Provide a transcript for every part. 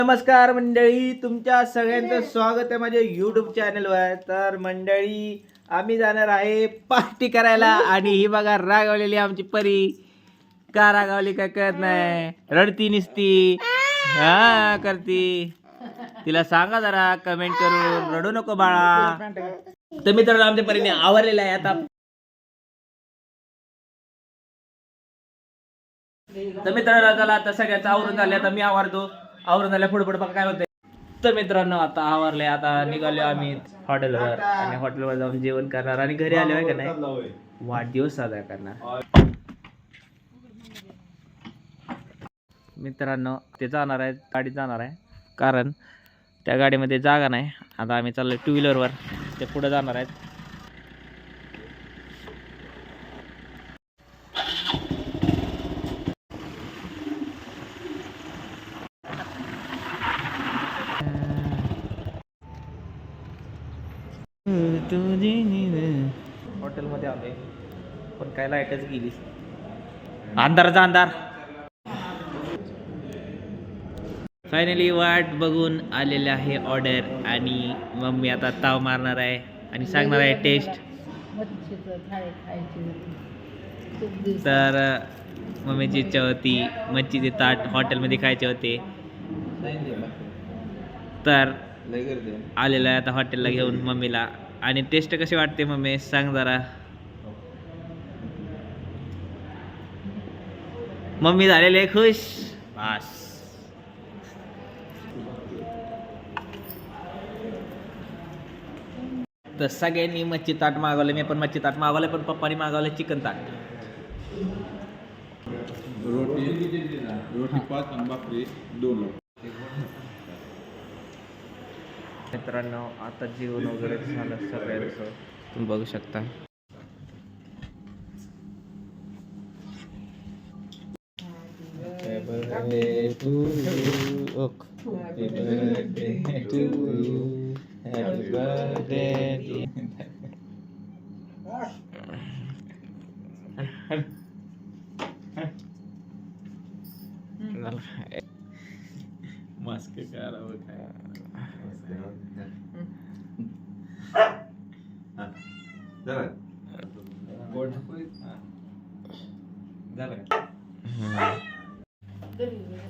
नमस्कार मंडळी, तुमच्या सगळ्यांचं स्वागत आहे माझ्या YouTube चॅनलवर. तर मंडळी, आम्ही जाणार आहे पार्टी करायला आणि ही बघा रागावलेली आमची परी. का रागावली काय कळत नाही, रडती निसती हा करती. तिला सांगा जरा कमेंट करून, रडू नको बाळा. तर मित्रांनो, आमच्या परीने आवरलेला आहे आता. तर मित्रांनो, चला आता सगळ्याचं आवरून झाले. आता मी आवरतो, आवरून झाल्या पुढे पुढे बघा काय होतंय. तर मित्रांनो, आता आवरले, आता निघालो आम्ही हॉटेलवर आणि हॉटेलवर जाऊन जेवण करणार आणि घरी आलो आहे का नाही वाढदिवस साजरा करणार. मित्रांनो, ते जाणार आहे, गाडीत जाणार आहे, कारण त्या गाडीमध्ये जागा नाही. आता आम्ही चाललोय टू व्हीलरवर, ते पुढे जाणार आहेत. हॉटेलमध्ये आलोय, पण काय लाईटच गेली, अंधाराचा अंधार. फायनली वाट बघून आलेले आहे ऑर्डर आणि मम्मी आता ताव मारणार आहे आणि सांगणार आहे टेस्ट. तर मम्मीची इच्छा होती मच्छीचे ताट हॉटेलमध्ये खायचे होते, तर आलेलं आहे आता हॉटेलला घेऊन मम्मीला. आणि टेस्ट कशी वाटते मम्मी, सांग जरा. मम्मी झालेले खुश बस. तर सगळ्यांनी मच्छी ताट मागवले, मी पण मच्छी ताट मागवले, पण पप्पानी मागवले चिकन ताट. रोटी 5 आणि भाकरी 2. मित्रांनो, आता जेवण वगैरे झालं सगळ्यांचं, तुम्ही बघू शकता. Happy birthday to you. Happy birthday to you. Happy birthday. Mask करावं काय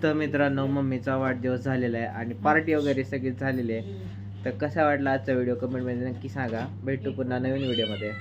तर मित्रांनो, मम्मीचा वाढदिवस झालेला आहे आणि पार्टी वगैरे सगळी झालेली आहे. तर कसा वाटला आजचा व्हिडिओ कमेंटमध्ये नक्की सांगा. भेटू पुन्हा नवीन व्हिडिओमध्ये.